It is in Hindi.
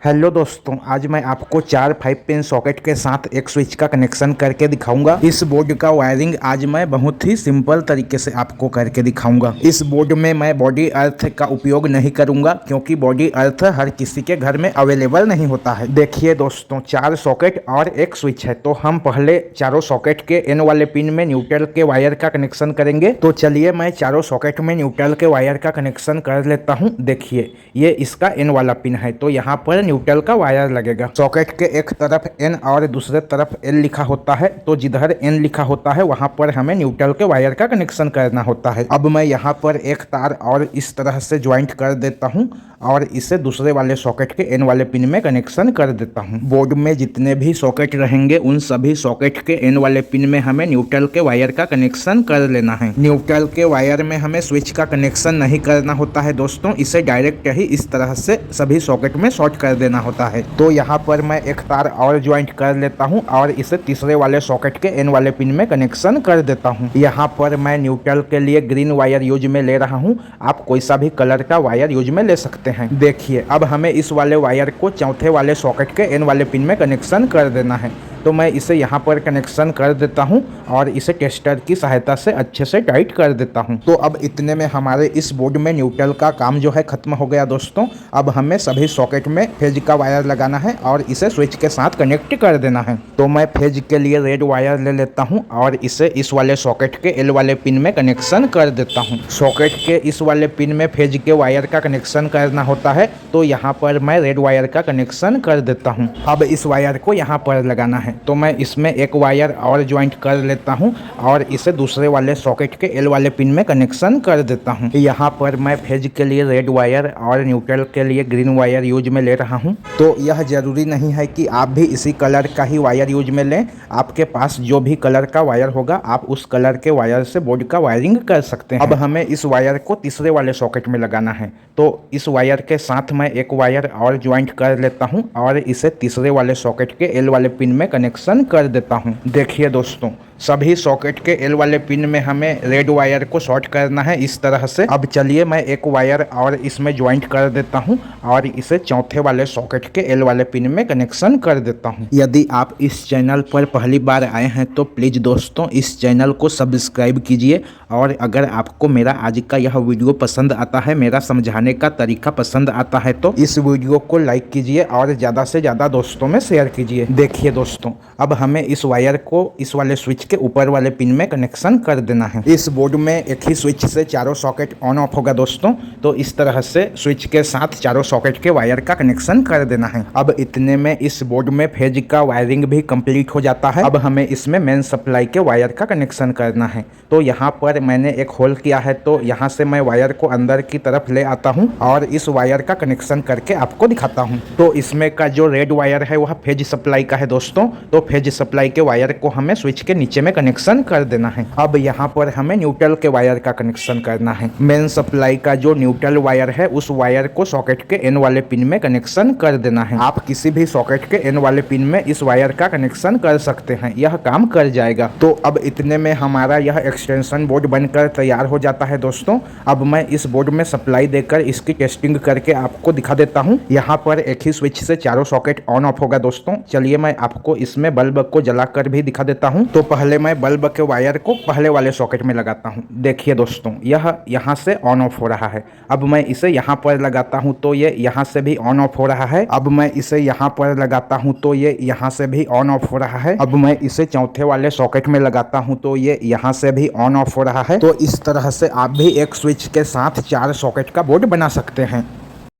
हेलो दोस्तों, आज मैं आपको 4 5 पिन सॉकेट के साथ एक स्विच का कनेक्शन करके दिखाऊंगा। इस बोर्ड का वायरिंग आज मैं बहुत ही सिंपल तरीके से आपको करके दिखाऊंगा। इस बोर्ड में मैं बॉडी अर्थ का उपयोग नहीं करूंगा क्योंकि बॉडी अर्थ हर किसी के घर में अवेलेबल नहीं होता है। देखिए दोस्तों, 4 सॉकेट और एक स्विच है, तो हम पहले चारों सॉकेट के एन वाले पिन में न्यूट्रल के वायर का कनेक्शन करेंगे। तो चलिए मैं चारों सॉकेट में न्यूट्रल के वायर का कनेक्शन कर लेता हूँ। देखिए, ये इसका एन वाला पिन है, तो यहाँ पर न्यूट्रल का वायर लगेगा। सॉकेट के एक तरफ एन और दूसरे तरफ एल लिखा होता है, तो जिधर एन लिखा होता है वहां पर हमें न्यूट्रल के वायर का कनेक्शन करना होता है। अब मैं यहाँ पर एक तार और इस तरह से ज्वाइंट कर देता हूँ और इसे दूसरे वाले सॉकेट के एन वाले पिन में कनेक्शन कर देता हूँ। बोर्ड में जितने भी सॉकेट रहेंगे उन सभी सॉकेट के एन वाले पिन में हमें न्यूट्रल के वायर का कनेक्शन कर लेना है। न्यूट्रल के वायर में हमें स्विच का कनेक्शन नहीं करना होता है दोस्तों, इसे डायरेक्ट ही इस तरह से सभी सॉकेट में शॉर्ट कर देना होता है। तो यहाँ पर मैं एक तार और ज्वाइंट कर लेता हूँ और इसे तीसरे वाले सॉकेट के एन वाले पिन में कनेक्शन कर देता हूँ। यहाँ पर मैं न्यूट्रल के लिए ग्रीन वायर यूज में ले रहा हूँ, आप कोई सा भी कलर का वायर यूज में ले सकते हैं। देखिए, अब हमें इस वाले वायर को चौथे वाले सॉकेट के एन वाले पिन में कनेक्शन कर देना है। तो मैं इसे यहाँ पर कनेक्शन कर देता हूँ और इसे टेस्टर की सहायता से अच्छे से टाइट कर देता हूँ। तो अब इतने में हमारे इस बोर्ड में न्यूट्रल का काम जो है खत्म हो गया दोस्तों। अब हमें सभी सॉकेट में फेज का वायर लगाना है और इसे स्विच के साथ कनेक्ट कर देना है। तो मैं फेज के लिए रेड वायर ले लेता हूँ और इसे इस वाले सॉकेट के एल वाले पिन में कनेक्शन कर देता हूँ। सॉकेट के इस वाले पिन में फेज के वायर का कनेक्शन करना होता है, तो यहाँ पर मैं रेड वायर का कनेक्शन कर देता हूँ। अब इस वायर को यहाँ पर लगाना है, तो मैं इसमें एक वायर और ज्वाइंट कर लेता हूं और इसे दूसरे वाले सॉकेट के एल वाले पिन में कनेक्शन कर देता हूं। यहाँ पर मैं फेज के लिए रेड वायर और न्यूट्रल के लिए ग्रीन वायर यूज में ले रहा हूं। तो यह जरूरी नहीं है कि आप भी इसी कलर का ही वायर यूज में लें, आपके पास जो भी कलर का वायर होगा आप उस कलर के वायर से बोर्ड का वायरिंग कर सकते हैं। अब हमें इस वायर को तीसरे वाले सॉकेट में लगाना है, तो इस वायर के साथ मैं एक वायर और ज्वाइंट कर लेता हूं और इसे तीसरे वाले सॉकेट के एल वाले पिन में कनेक्शन कर देता हूं। देखिए दोस्तों, सभी सॉकेट के एल वाले पिन में हमें रेड वायर को शॉर्ट करना है इस तरह से। अब चलिए मैं एक वायर और इसमें ज्वाइंट कर देता हूं और इसे चौथे वाले सॉकेट के एल वाले पिन में कनेक्शन कर देता हूं। यदि आप इस चैनल पर पहली बार आए हैं तो प्लीज़ दोस्तों इस चैनल को सब्सक्राइब कीजिए, और अगर आपको मेरा आज का यह वीडियो पसंद आता है, मेरा समझाने का तरीका पसंद आता है, तो इस वीडियो को लाइक कीजिए और ज़्यादा से ज़्यादा दोस्तों में शेयर कीजिए। देखिए दोस्तों, अब हमें इस वायर को इस वाले स्विच के ऊपर वाले पिन में कनेक्शन कर देना है। इस बोर्ड में एक ही स्विच से चारों सॉकेट ऑन ऑफ होगा दोस्तों, तो इस तरह से स्विच के साथ चारों सॉकेट के वायर का कनेक्शन कर देना है। अब इतने में इस बोर्ड में फेज का वायरिंग भी कंप्लीट हो जाता है। अब हमें इसमें मेन सप्लाई के वायर का कनेक्शन करना है। तो यहाँ पर मैंने एक होल किया है, तो यहाँ से मैं वायर को अंदर की तरफ ले आता हूँ और इस वायर का कनेक्शन करके आपको दिखाता हूँ। तो इसमें का जो रेड वायर है वह फेज सप्लाई का है दोस्तों, तो फेज सप्लाई के वायर को हमें स्विच के नीचे में कनेक्शन कर देना है। अब यहाँ पर हमें न्यूट्रल के वायर का कनेक्शन करना है। मेन सप्लाई का जो न्यूट्रल वायर है उस वायर को सॉकेट के एन वाले पिन में कनेक्शन कर देना है। आप किसी भी सॉकेट के एन वाले पिन में इस वायर का कनेक्शन कर सकते हैं, यह काम कर जाएगा। तो अब इतने में हमारा यह एक्सटेंशन बोर्ड बनकर तैयार हो जाता है दोस्तों। अब मैं इस बोर्ड में सप्लाई देकर इसकी टेस्टिंग करके आपको दिखा देता हूँ। यहाँ पर एक ही स्विच से चारों सॉकेट ऑन ऑफ होगा दोस्तों। चलिए मैं आपको इसमें बल्ब को जलाकर भी दिखा देता हूँ। तो पहले मैं बल्ब के वायर को पहले वाले सॉकेट में लगाता हूँ। देखिए दोस्तों, यह यहाँ से ऑन ऑफ हो रहा है। अब मैं इसे यहाँ पर लगाता हूँ तो ये यहाँ से भी ऑन ऑफ हो रहा है। अब मैं इसे यहाँ पर लगाता हूँ तो ये यहाँ से भी ऑन ऑफ हो रहा है। अब मैं इसे चौथे वाले सॉकेट में लगाता हूँ तो ये यहाँ से भी ऑन ऑफ हो रहा है। तो इस तरह से आप भी एक स्विच के साथ 4 सॉकेट का बोर्ड बना सकते हैं।